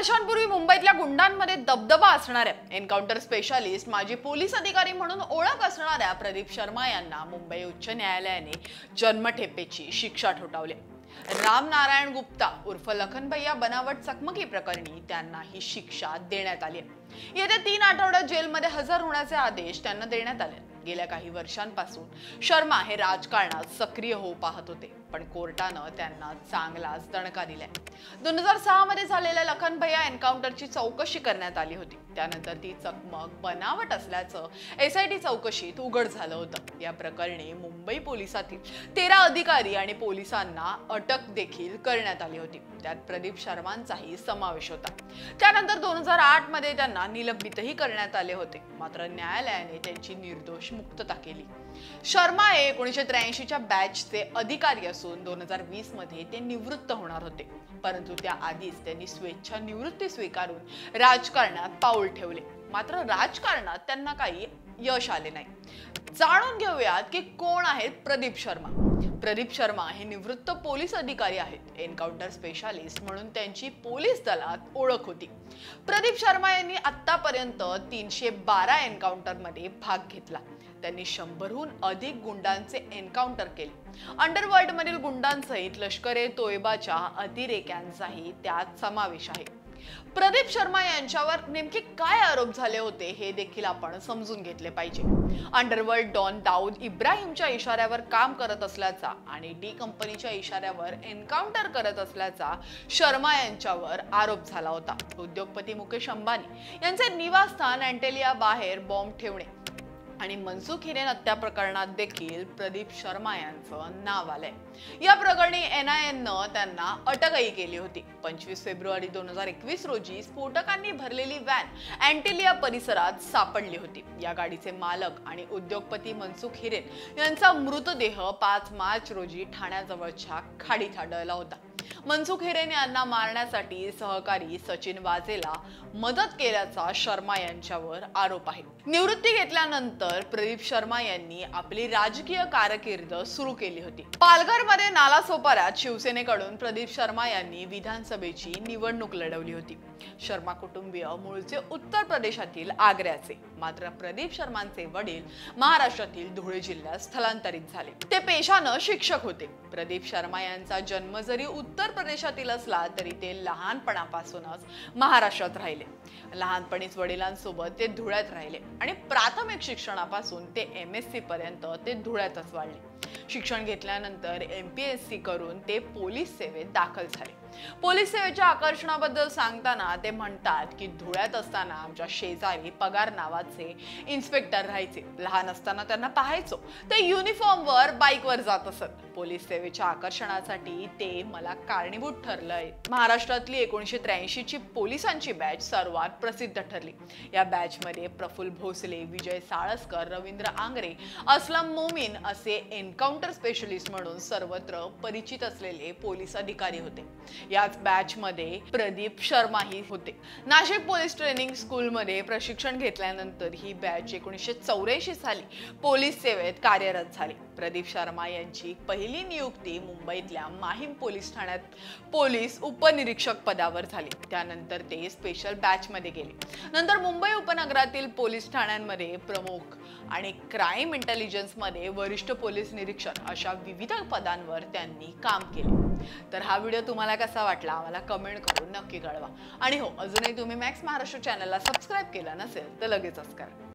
वर्षांपूर्वी मुंबईतल्या गुंडांमध्ये दबदबा असणाऱ्या एन्काउंटर स्पेशालिस्ट माजी पोलीस अधिकारी म्हणून ओळख असणाऱ्या प्रदीप शर्मा यांना मुंबई उच्च न्यायालयाने जन्मठेपेची शिक्षा ठोठावली। राम नारायण गुप्ता उर्फ लखनभैया बनावट चकमकी प्रकरणी त्यांना ही शिक्षा देण्यात आली आहे। येत्या 3 आठवड्यात जेलमध्ये हजर होण्याचे आदेश त्यांना देण्यात आले। गेल्या काही वर्षांपासून शर्मा हे राजकारणात सक्रिय होऊ पाहत होते, पण कोर्टाने त्यांना चांगलाच दणका दिलाय। 2006 मध्ये झालेल्या लखनभैया एन्काउंटरची चौकशी करण्यात आली होती। त्यानंतर ती चकमक बनावट असल्याचं एसआयटी चौकशीत उघड झालं होतं। या प्रकरणी मुंबई पोलिसातील 13 अधिकारी आणि पोलिसांना अटक देखील करण्यात आली होती। त्यात प्रदीप शर्मांचाही समावेश होता। त्यानंतर 2008 मध्ये त्यांना निलंबितही करण्यात आले होते, मात्र न्यायालयाने त्यांची निर्दोष मुक्तता केली। शर्मा हे 1983च्या बॅचचे अधिकारी असून 2020 मध्ये ते निवृत्त होणार होते, परंतु त्याआधीच त्यांनी स्वेच्छा निवृत्ती स्वीकारून राजकारणात पाऊल ठेवले। मात्र राजकारणात त्यांना काही यश आले नाही। जाणून घेऊयात की कोण आहेत प्रदीप शर्मा। प्रदीप शर्मा हे निवृत्त पोलीस अधिकारी आहेत। एन्काउंटर स्पेशालिस्ट म्हणून त्यांची पोलीस दलात ओळख होती। प्रदीप शर्मा यांनी आतापर्यंत 312 एन्काउंटर मध्ये भाग घेतला। त्यांनी 100हून अधिक गुंडांचे एन्काउंटर केले। अंडरवर्ल्ड मधील गुंडांसहित लष्कर-ए-तोयबाच्या अतिरेक्यांचाही त्यात समावेश आहे। प्रदीप शर्मा यांच्यावर नेमके काय आरोप झाले होते हे देखील आपण समजून घेतले पाहिजे। अंडरवर्ल्ड डॉन दाऊद इब्राहिमच्या इशाऱ्यावर काम करत असल्याचा आणि डी कंपनीच्या इशाऱ्यावर एन्काउंटर करत असल्याचा शर्मा यांच्यावर आरोप झाला होता। उद्योगपती मुकेश अंबानी यांचे निवासस्थान अँटेलिया बाहेर बॉम्ब ठेवणे आणि मनसुख हिरेन हत्या प्रकरणात देखील प्रदीप शर्मा यांचं नाव आलंय। या प्रकरणी एनआयएनं त्यांना अटकही केली होती। 25 फेब्रुवारी 2021 रोजी स्फोटकांनी भरलेली व्हॅन अँटेलिया परिसरात सापडली होती। या गाडीचे मालक आणि उद्योगपती मनसुख हिरेन यांचा मृतदेह 5 मार्च रोजी ठाण्याजवळच्या खाडीत आढळला होता। मनसुख हिरेन यांना मारण्यासाठी सहकारी सचिन वाझेला मदत केल्याचा शर्मा यांच्यावर आरोप आहे। निवृत्ती घेतल्यानंतर प्रदीप शर्मा यांनी आपली राजकीय कारकीर्द सुरू केली होती। पालघरमध्ये नालासोपाऱ्यात शिवसेनेकडून प्रदीप शर्मा यांनी विधानसभेची निवडणूक लढवली होती। शर्मा कुटुंबीय मूळचे उत्तर प्रदेशातील आग्र्याचे, मात्र प्रदीप शर्मांचे वडील महाराष्ट्रातील धुळे जिल्ह्यात स्थलांतरित झाले। ते पेशाने शिक्षक होते। प्रदीप शर्मा यांचा जन्म जरी उत्तर प्रदेशातील असला तरी ते लहानपणापासूनच महाराष्ट्रात राहिले। लहानपणीच वडिलांसोबत ते धुळ्यात राहिले आणि प्राथमिक शिक्षणापासून ते MSc पर्यंत ते धुळ्यातच वाढले। शिक्षण घेतल्यानंतर MPSC करून ते पोलीस सेवेत दाखल झाले। पोलीस सेवेच्या आकर्षणाबद्दल सांगताना ते म्हणतात की धुळ्यात असताना आमच्या शेजारी पगार नावाचे इन्स्पेक्टर राहायचे। लहान असताना त्यांना पाहायचो, ते युनिफॉर्मवर बाईकवर जात असत। पोलीस सेवेच्या आकर्षणासाठी ते मला कारणीभूत ठरलंय। महाराष्ट्रातली 1983 ची पोलिसांची बॅच सर्वात प्रसिद्ध ठरली। या बॅच मध्ये प्रफुल्ल भोसले, विजय साळसकर, रवींद्र आंग्रे, असलम मोमीन असे एन्काउंटर स्पेशलिस्ट म्हणून सर्वत्र परिचित असलेले पोलीस अधिकारी होते। याच बॅच मध्ये प्रदीप शर्मा ही होते। नाशिक पोलीस ट्रेनिंग स्कूल मध्ये प्रशिक्षण घेतल्यानंतर ही बॅच 1984 साली पोलीस सेवेत कार्यरत झाली। प्रदीप शर्मा यांची पहिली नियुक्ती मुंबईतल्या माहीम पोलीस ठाण्यात पोलीस उपनिरीक्षक पदावर झाली। त्यानंतर ते स्पेशल बॅच मध्ये गेले। नंतर मुंबई उपनगरातील पोलीस ठाण्यांमध्ये प्रमुख आणि क्राइम इंटेलिजन्स मध्ये वरिष्ठ पोलीस निरीक्षक अशा विविध पदांवर त्यांनी काम केले। तर हा व्हिडिओ तुम्हाला कसा वाटला आम्हाला कमेंट करून नक्की कळवा। आणि हो, अजूनही तुम्ही मॅक्स महाराष्ट्र चॅनलला सबस्क्राइब केलं नसेल तर लगेचच करा।